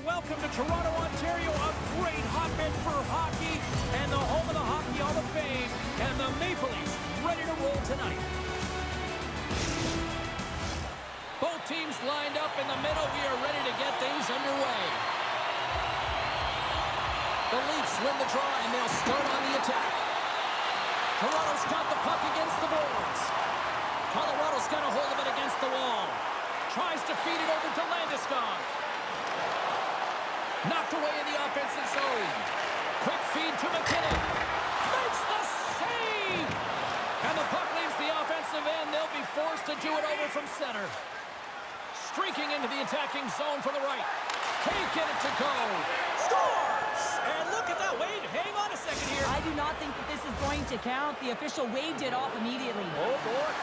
welcome to Toronto, Ontario, a great hotbed for hockey and the home of the Hockey Hall of Fame, and the Maple Leafs ready to roll tonight. Both teams lined up in the middle. We are ready to get things underway. The Leafs win the draw, and they'll start on the attack. Toronto's got the puck against the boards. Colorado's got a hold of it against the wall. Tries to feed it over to Landeskog. Knocked away in the offensive zone. Quick feed to McKinnon. Makes the save! And the puck leaves the offensive end. They'll be forced to do it over from center. Streaking into the attacking zone for the right. Can't get it to go. Scores! And look at that. Wait, hang on a second here. I do not think that this is going to count. The official waved it off immediately. Oh, boy.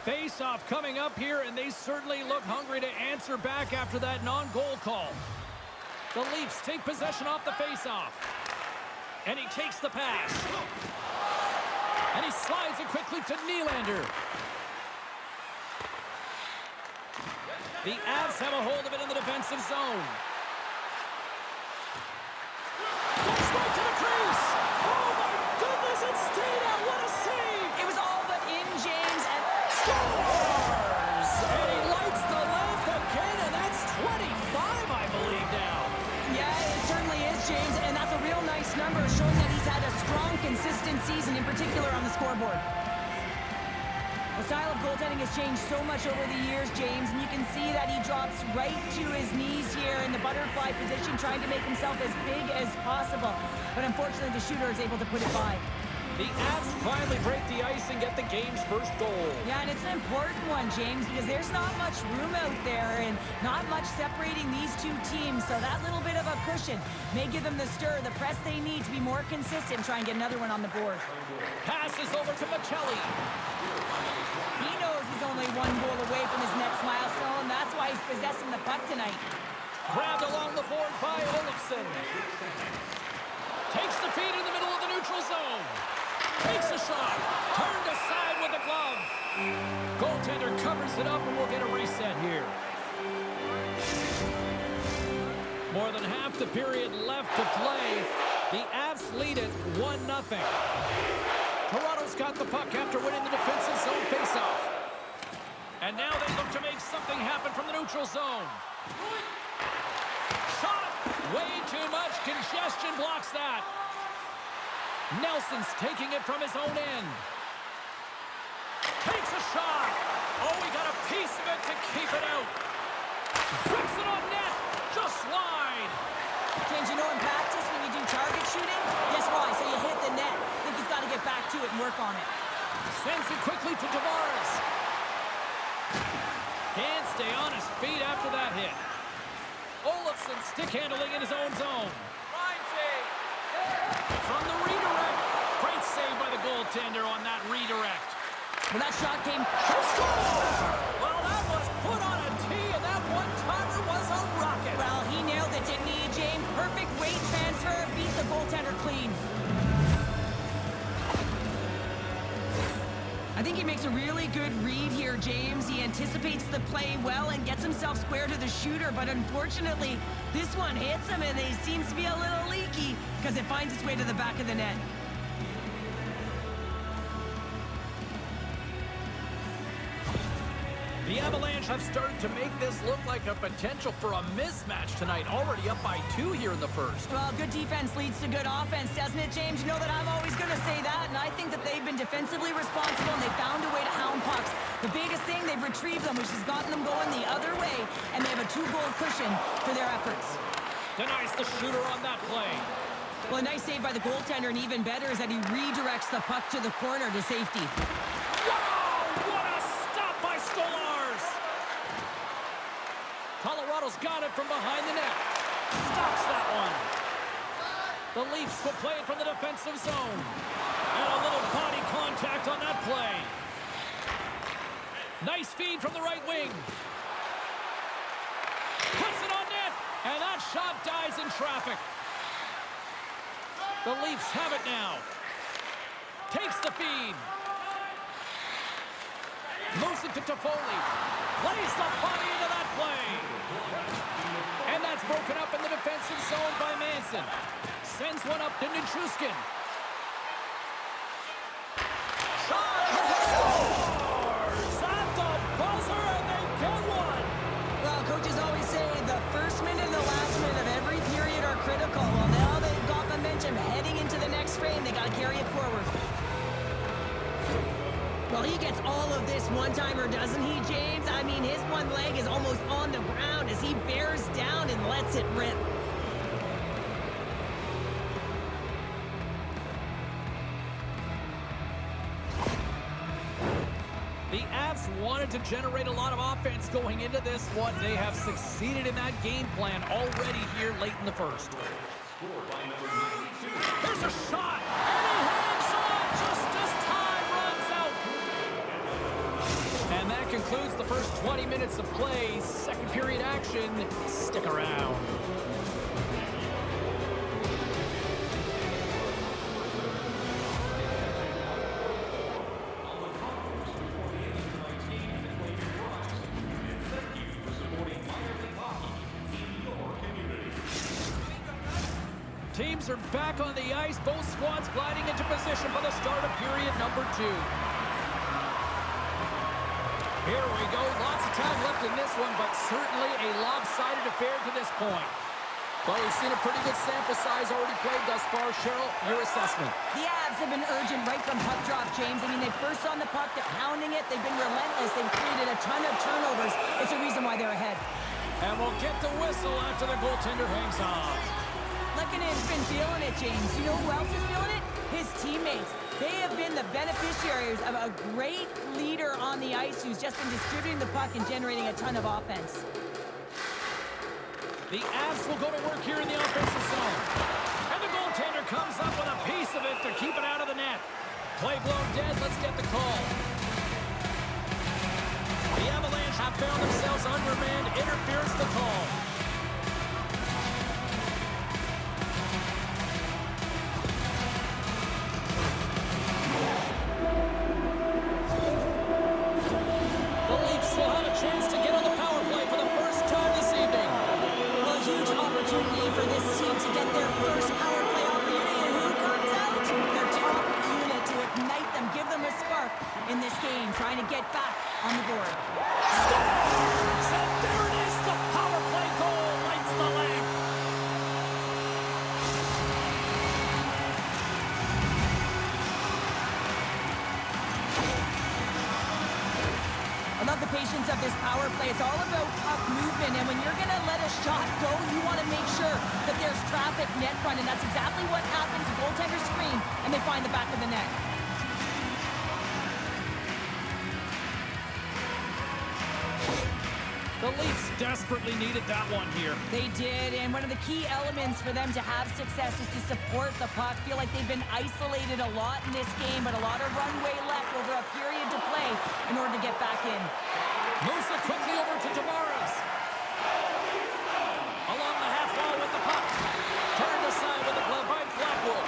Face-off coming up here, and they certainly look hungry to answer back after that non-goal call. The Leafs take possession off the face-off. And he takes the pass. And he slides it quickly to Nylander. The Avs have a hold of it in the defensive zone. Goes right to the crease. Oh, my goodness, it stayed out. What a save. It was all but in, James, and Scores! And he lights the lamp again, and that's 25, I believe, now. yeah, it certainly is, James, and that's a real nice number, showing that he's had a strong, consistent season, in particular on the scoreboard. The style of goaltending has changed so much over the years, James, and you can see that he drops right to his knees here in the butterfly position, trying to make himself as big as possible. But unfortunately, the shooter is able to put it by. The Avs finally break the ice and get the game's first goal. Yeah, and it's an important one, James, because there's not much room out there and not much separating these two teams. So that little bit of a cushion may give them the stir, the press they need to be more consistent, try and get another one on the board. Passes over to Machelli. He knows he's only one goal away from his next milestone. That's why he's possessing the puck tonight. Grabbed along the board by Olofsson. Takes the feed in the middle of the neutral zone. Takes a shot. Turned aside with the glove. Goaltender covers it up, and we'll get a reset here. More than half the period left to play. The Avs lead it 1-0. Toronto's got the puck after winning the defensive zone faceoff. And now they look to make something happen from the neutral zone. Shot! Way too much congestion blocks that. Nelson's taking it from his own end. Takes a shot. Oh, he got a piece of it to keep it out. Puts it on net. Just wide. James, you know in practice when you do target shooting, guess why? So you hit the net. I think he's got to get back to it and work on it. Sends it quickly to Tavares. Can't stay on his feet after that hit. Olofsson stick handling in his own zone. From the redirect. Great save by the goaltender on that redirect. When that shot came... Well, that was put on a tee, and that one-timer was a rocket. Well, he nailed it, didn't he, James? Perfect weight transfer, beat the goaltender clean. I think he makes a really good read here, James. He anticipates the play well and gets himself square to the shooter, but unfortunately, this one hits him, and he seems to be a little leaky because it finds its way to the back of the net. The Avalanche have started to make this look like a potential for a mismatch tonight. Already up by 2 here in the first. Well, good defense leads to good offense, doesn't it, James? You know that I'm always going to say that, and I think that they've been defensively responsible, and they found a way to hound pucks. The biggest thing, they've retrieved them, which has gotten them going the other way, and they have a 2-goal cushion for their efforts. Denies the shooter on that play. Well, a nice save by the goaltender, and even better is that he redirects the puck to the corner to safety. Wow! What a stop by Stolarz! Colorado's got it from behind the net. Stops that one. The Leafs will play it from the defensive zone. And a little body contact on that play. Nice feed from the right wing. Puts it on net. And that shot dies in traffic. The Leafs have it now. Takes the feed. Moves it to Toffoli. Plays the body into that play. And that's broken up in the defensive zone by Manson. Sends one up to Nichushkin. Shot! Scores! At the buzzer, and they get one! Well, coaches always say the first minute and the last minute of every period are critical. Well, now they've got momentum heading into the next frame. They got to carry it forward. Well, he gets all of this one-timer, doesn't he, James? I mean, his one leg is almost on the ground as he bears down and lets it rip. The Avs wanted to generate a lot of offense going into this one. They have succeeded in that game plan already here late in the first. There's a shot, and he hangs on just as time runs out. And that concludes the first 20 minutes of play. Second period action. Stick around. Teams are back on the ice. Both squads gliding into position for the start of period number 2. Here we go. Lots of time left in this one, but certainly a lopsided affair to this point. Well, we've seen a pretty good sample size already played thus far. Cheryl, your assessment. The Avs have been urgent right from puck drop, James. I mean, they first on the puck, they're pounding it. They've been relentless. They've created a ton of turnovers. It's a reason why they're ahead. And we'll get the whistle after the goaltender hangs on. Lekkonen's been feeling it, James. You know who else is feeling it? His teammates. They have been the beneficiaries of a great leader on the ice who's just been distributing the puck and generating a ton of offense. The Avs will go to work here in the offensive zone. And the goaltender comes up with a piece of it to keep it out of the net. Play blown dead. Let's get the call. The Avalanche have found themselves undermanned. Interference the call. For this team to get their first power play opportunity, and who comes out? Their top unit to ignite them, give them a spark in this game, trying to get back on the board. Scores! And there it is, the power play goal lights the lamp. I love the patience of this power play. It's all about puck movement, and when you're going to let a shot go, you want to make sure that there's traffic net front, and that's exactly what happens. The goaltender screen, and they find the back of the net. The Leafs desperately needed that one here. They did, and one of the key elements for them to have success is to support the puck. Feel like they've been isolated a lot in this game, but a lot of runway left over a period to play in order to get back in. Moves it quickly over to Tavares. Along the half wall with the puck. Turned aside with the glove by Blackwood.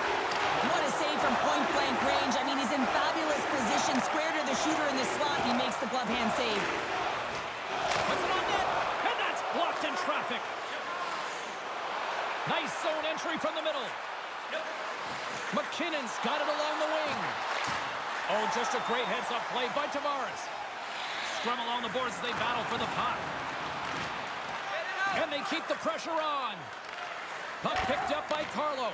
What a save from point-blank range. I mean, he's in fabulous position. Square to the shooter in the slot. He makes the glove hand save. Puts it on net, and that's blocked in traffic. Nice zone entry from the middle. McKinnon's got it along the wing. Oh, just a great heads-up play by Tavares. Scrum along the boards as they battle for the puck. And they keep the pressure on. Puck picked up by Carlo.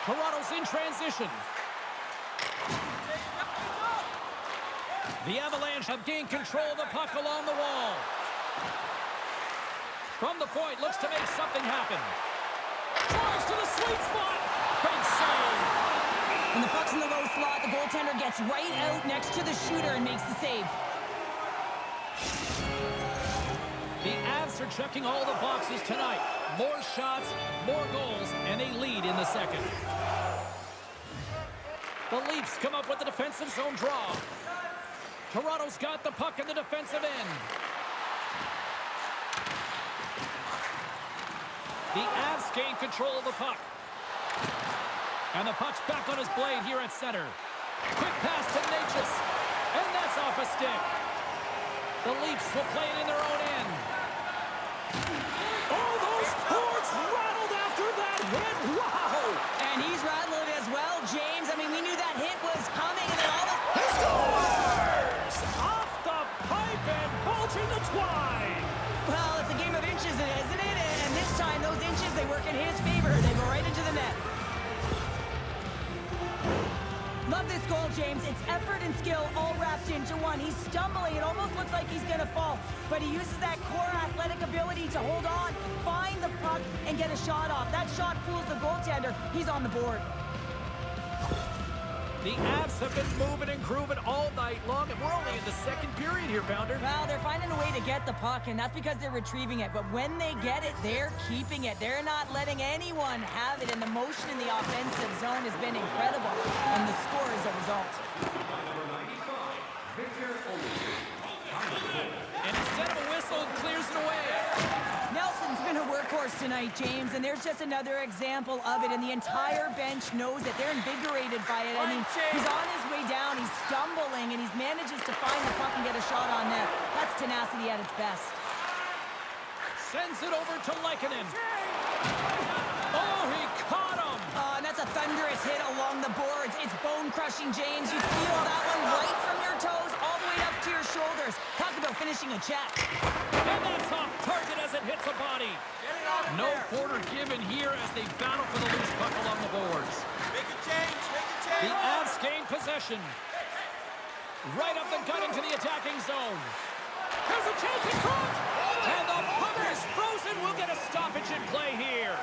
Toronto's in transition. The Avalanche have gained control of the puck along the wall. From the point, looks to make something happen. Drives to the sweet spot. Big save. When the puck's in the low slot, the goaltender gets right out next to the shooter and makes the save. The Avs are checking all the boxes tonight. More shots, more goals, and a lead in the second. The Leafs come up with the defensive zone draw. Toronto's got the puck in the defensive end. The Avs gain control of the puck. And the puck's back on his blade here at center. Quick pass to Natchez. And that's off a stick. The Leafs will play it in their own end. Oh, those boards rattled after that hit. Wow! And he's rattling as well, James. I mean, we knew that hit was coming, and then all of He scores! Off the pipe and bulging the twine. well, it's a game of inches, isn't it? And this time, those inches, they work in his favor. They go right into the net. Love this goal, James. It's effort and skill all wrapped into one. He's stumbling. It almost looks like he's going to fall. But he uses that core athletic ability to hold on, find the puck, and get a shot off. That shot fools the goaltender. He's on the board. The Avs have been moving and grooving all night long, and we're only in the second period here, Pounder. Well, they're finding a way to get the puck, and that's because they're retrieving it. But when they get it, they're keeping it. They're not letting anyone have it, and the motion in the offensive zone has been incredible. And the score is a result. And instead of a whistle, it clears it away. Nelson's been a workhorse tonight, James, and there's just another example of it, and the entire bench knows it. They're invigorated by it. I mean, he's on his way down, he's stumbling, and he manages to find the puck and get a shot on net. That's tenacity at its best. Sends it over to Lehkonen. Oh, he caught him. And that's a thunderous hit along the boards. It's bone-crushing, James. You feel that one right from your toes all the way up to your shoulders. Talk about finishing a check. And that's off target as it hits a body. No quarter given here as they battle for the loose puck along the boards. Make a change, The Avs gain possession. Right up the gut into the attacking zone. There's a chance in front. And the puck is frozen. We'll get a stoppage in play here.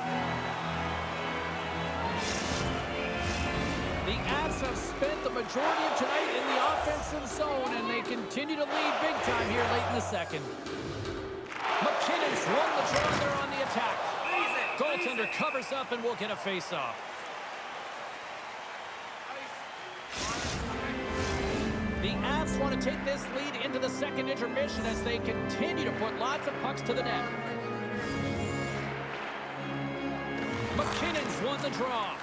The Avs have spent the majority of tonight in the offensive zone, and they continue to lead big time here late in the second. McKinnon's won the draw. They're on the attack. Goaltender covers up, and we'll get a face-off. The Avs want to take this lead into the second intermission as they continue to put lots of pucks to the net. McKinnon's won the draw.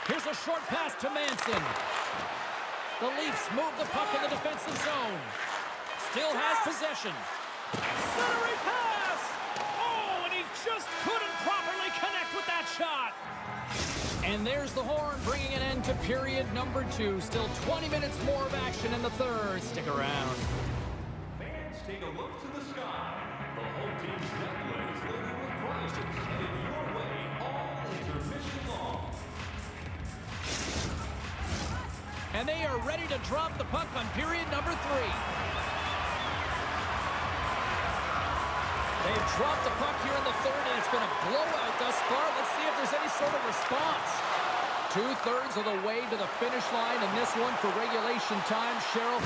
Here's a short pass to Manson. The Leafs move the puck in the defensive zone. Still has possession. Centering pass! Oh, and he just couldn't properly connect with that shot. And there's the horn, bringing an end to period number 2. Still 20 minutes more of action in the third. Stick around. Fans, take a look to the sky. The whole team's network is loaded with prizes headed your way all intermission long. And they are ready to drop the puck on period number 3. They've dropped the puck here in the third, and it's been a blowout thus far. Let's see if there's any sort of response. 2/3 of the way to the finish line in this one for regulation time. Cheryl,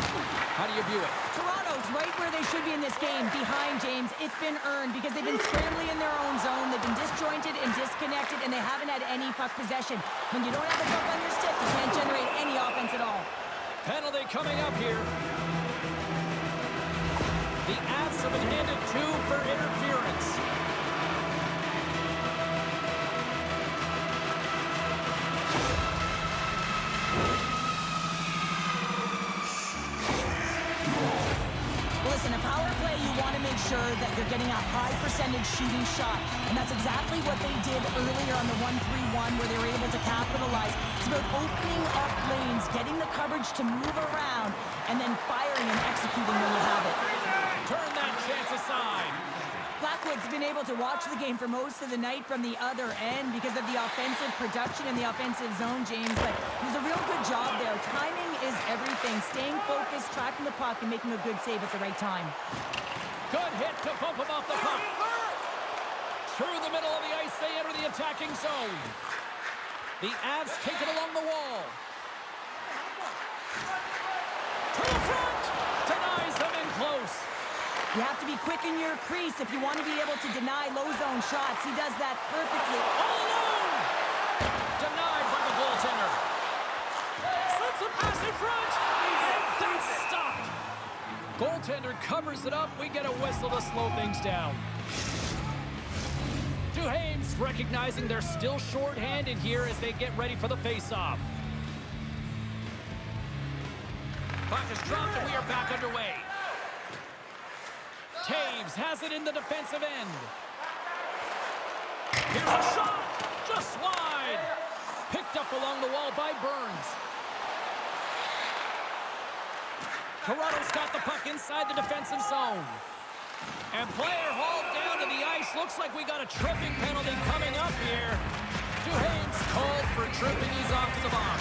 how do you view it? Toronto's right where they should be in this game, behind, James. It's been earned because they've been scrambling in their own zone. They've been disjointed and disconnected, and they haven't had any puck possession. When you don't have the puck on your stick, you can't generate any offense at all. Penalty coming up here. The Avs have been handed 2 for interference. Listen, a power play, you want to make sure that you're getting a high percentage shooting shot. And that's exactly what they did earlier on the 1-3-1 where they were able to capitalize. It's about opening up lanes, getting the coverage to move around, and then firing and executing when you have it. Turn that chance aside. Blackwood's been able to watch the game for most of the night from the other end because of the offensive production in the offensive zone, James. But it was a real good job there. Timing is everything. Staying focused, tracking the puck, and making a good save at the right time. Good hit to bump him off the puck. Through the middle of the ice, they enter the attacking zone. The Avs take it along the wall. To the front! Denies them in close. You have to be quick in your crease if you want to be able to deny low zone shots. He does that perfectly. All alone! Denied by the goaltender. Sends a pass in front. And that's stopped. Goaltender covers it up. We get a whistle to slow things down. 2 Duhame's recognizing they're still short-handed here as they get ready for the face-off. Puck is dropped and we are back underway. Taves has it in the defensive end. Here's a shot! Just wide! Picked up along the wall by Burns. Toronto's got the puck inside the defensive zone. And player hauled down to the ice. Looks like we got a tripping penalty coming up here. Duhame's called for tripping. He's off to the box.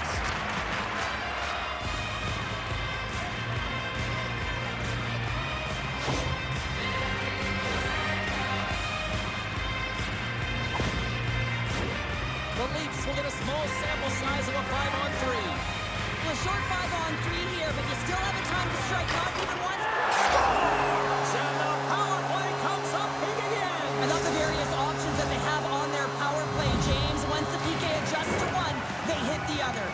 The Leafs will get a small sample size of a 5-on-3. Well, a short 5-on-3 here, but you still have a time to strike not even once. Scores! And the power play comes up big again. I love the various options that they have on their power play, James. Once the PK adjusts to one, they hit the other.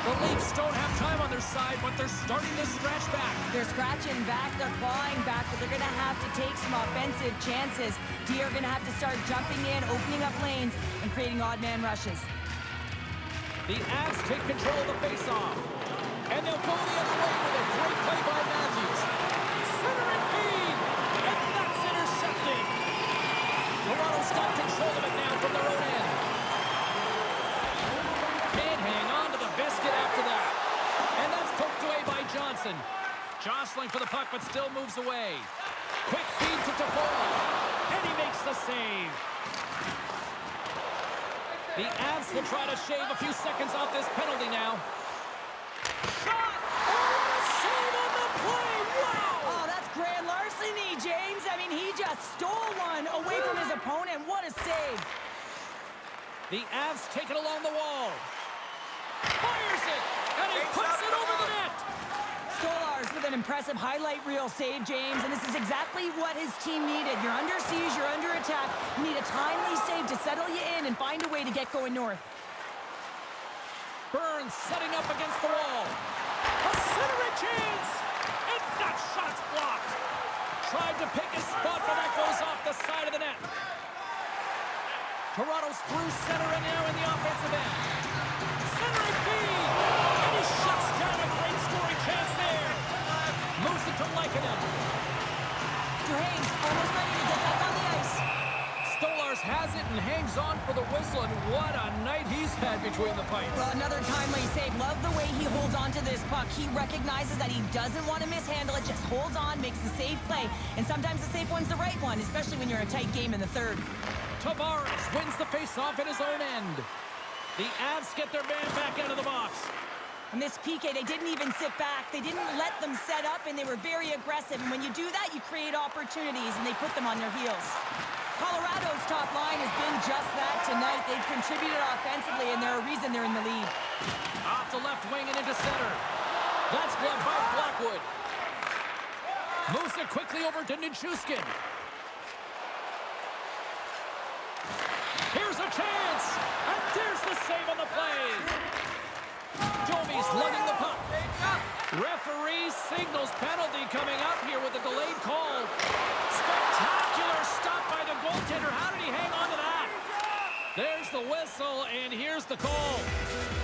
The Leafs don't have time on their side, but they're starting to stretch back. They're scratching back, they're clawing back, but they're going to have to take some offensive chances. D are going to have to start jumping in, opening up lanes, and creating odd man rushes. The Avs take control of the faceoff. And they'll go the other way with a great play by Matthews. Centering feed, and that's intercepted. Toronto's got control of it now from their own end. Can't hang on to the biscuit after that. And that's poked away by Johnson. Jostling for the puck, but still moves away. Quick feed to Toffoli. And he makes the save. The Avs will try to shave a few seconds off this penalty now. Shot! Oh, save on the play! Wow! Oh, that's grand larceny, James. I mean, he just stole one away from his opponent. What a save. The Avs take it along the wall. Fires it! And he puts it over the net! Stolarz with an impressive highlight reel save, James, and this is exactly what his team needed. You're under siege, you're under attack. You need a timely save to settle you in and find a way to get going north. Burns setting up against the wall. A centering chance! And that shot's blocked. Tried to pick his spot, but that goes off the side of the net. Toronto's through center and now in the offensive end. Centering feed! And he shuts down a great scoring chance there. Moves it to Lykinen. Duhaime almost ready to get back on the ice. Stolarz has it and hangs on for the whistle, and what a night he's had between the pipes. Well, another timely save. Love the way he holds on to this puck. He recognizes that he doesn't want to mishandle it, just holds on, makes the safe play, and sometimes the safe one's the right one, especially when you're in a tight game in the third. Tavares wins the faceoff at his own end. The Avs get their man back out of the box. And this PK, they didn't even sit back. They didn't let them set up, and they were very aggressive. And when you do that, you create opportunities, and they put them on their heels. Colorado's top line has been just that tonight. They've contributed offensively, and they're a reason they're in the lead. Off the left wing and into center. That's gloved by Blackwood. Moves it quickly over to Nichushkin. Here's a chance! And there's the save on the play! Domi's lugging the puck. Referee signals penalty coming up here with a delayed call. Spectacular stop by the goaltender. How did he hang on to that? There's the whistle, and here's the call.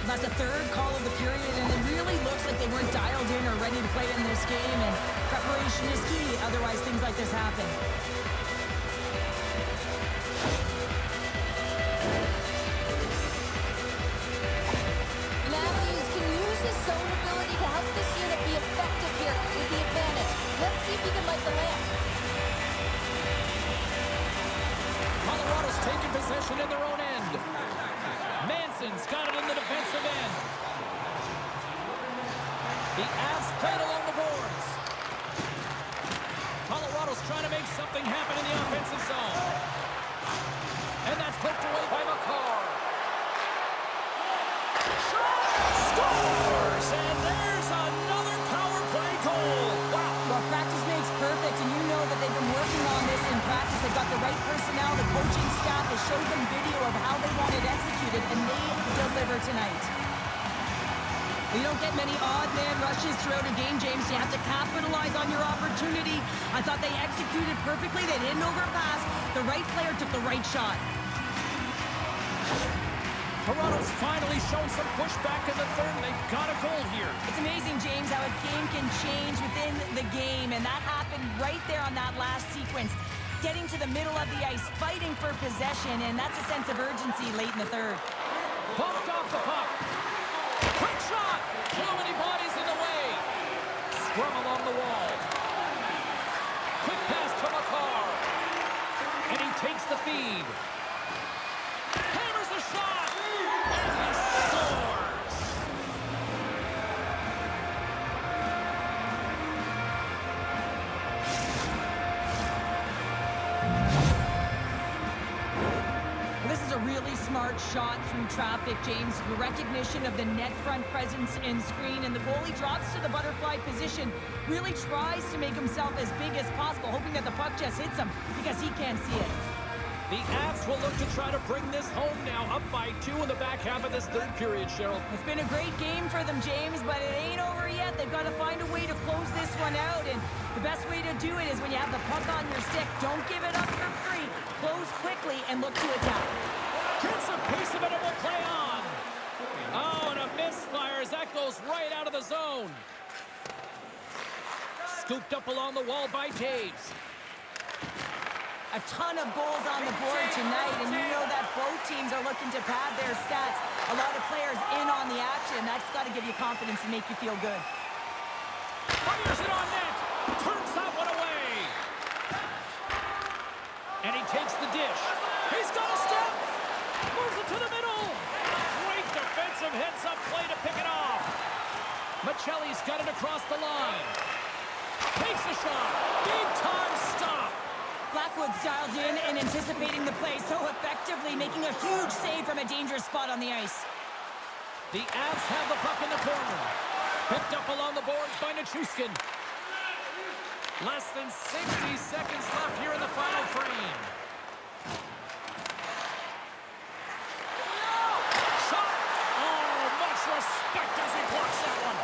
That's the third call of the period, and it really looks like they weren't dialed in or ready to play in this game, and preparation is key. Otherwise, things like this happen. Matthews can use his zone ability to help this unit be effective here with the advantage. Let's see if he can light the lamp. Colorado's taking possession in their own end. Manson's got it in the defensive end. The Avs played along the boards. Colorado's trying to make something happen in the offensive zone. And that's poked away by McCarr. Scores! And there's another power play goal. Wow. Well, practice makes perfect, and you know that they've been working on this in practice. They've got the right personnel, the coaching staff has showed them video of how they want it You don't get many odd man rushes throughout a game, James. You have to capitalize on your opportunity. I thought they executed perfectly. They didn't overpass. The right player took the right shot. Toronto's finally shown some pushback in the third. They've got a goal here. It's amazing, James, how a game can change within the game, and that happened right there on that last sequence. Getting to the middle of the ice, fighting for possession, and that's a sense of urgency late in the third. Bumped off the puck. Quick shot! Too many bodies in the way. Scrum along the wall. Quick pass to McCarr. And he takes the feed. Hammers the shot! And he scores! This is a really smart shot through traffic, James. The recognition of the net front presence and screen, and the goalie drops to the butterfly position, really tries to make himself as big as possible, hoping that the puck just hits him because he can't see it. The Avs will look to try to bring this home now, up by 2 in the back half of this third period, Cheryl. It's been a great game for them, James, but it ain't over yet. They've got to find a way to close this one out, and the best way to do it is when you have the puck on your stick. Don't give it up for free. Close quickly and look to attack. Gets a piece of it and will play on. Oh, and a misfire as that goes right out of the zone. Scooped up along the wall by Taves. A ton of goals on the board tonight, and you know that both teams are looking to pad their stats. A lot of players in on the action. That's got to give you confidence and make you feel good. Fires it on net. Turns that one away. And he takes the dish. He's got a step. Moves it to the middle. Great defensive heads-up play to pick it off. Michelli's got it across the line. Takes a shot. Big-time stop. Blackwood's dialed in and anticipating the play so effectively, making a huge save from a dangerous spot on the ice. The Avs have the puck in the corner. Picked up along the boards by Nichushkin. Less than 60 seconds left here in the final frame. Shot! Oh, much respect as he blocks that one.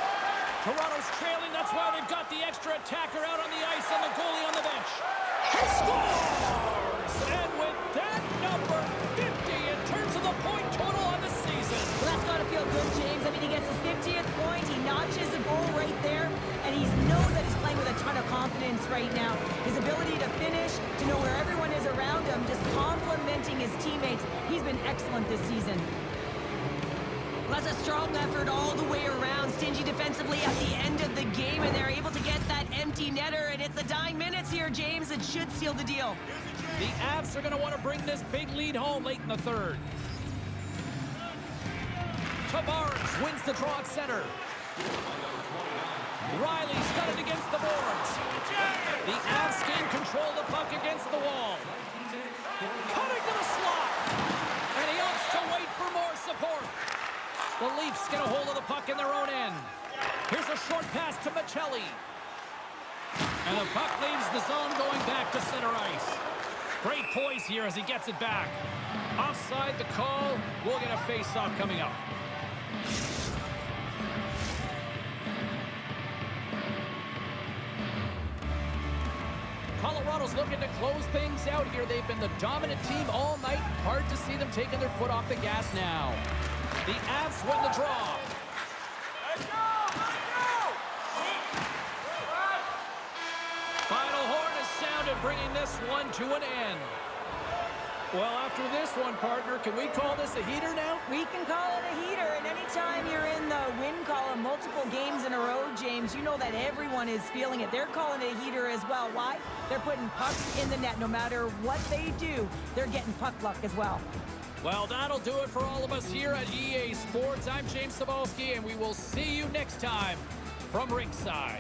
Toronto's trailing, that's why they've got the extra attacker out on the ice and the goalie on the bench. He scores! And with that number 50 in terms of the point total on the season. Well, that's got to feel good, James. I mean, he gets his 50th point, he notches a goal right there, and he knows that he's playing with a ton of confidence right now. His ability to finish, to know where everyone is around him, just complimenting his teammates. He's been excellent this season. That's a strong effort all the way around. Stingy defensively at the end of the game, and they're able to get that empty netter, and it's the dying minutes here, James. It should seal the deal. The Avs are going to want to bring this big lead home late in the third. Tavares wins the draw at center. Riley's got it against the boards. The Avs gain control of the puck against the wall. Cutting to the slot. And he opts to wait for more support. The Leafs get a hold of the puck in their own end. Here's a short pass to Michelli. And the puck leaves the zone going back to center ice. Great poise here as he gets it back. Offside the call. We'll get a face-off coming up. Colorado's looking to close things out here. They've been the dominant team all night. Hard to see them taking their foot off the gas now. The Avs win the draw. Let's go! Let's go! Final horn is sounded, bringing this one to an end. Well, after this one, partner, can we call this a heater now? We can call it a heater, and anytime you're in the win column multiple games in a row, James, you know that everyone is feeling it. They're calling it a heater as well. Why? They're putting pucks in the net. No matter what they do, they're getting puck luck as well. Well, that'll do it for all of us here at EA Sports. I'm James Cebulski, and we will see you next time from ringside.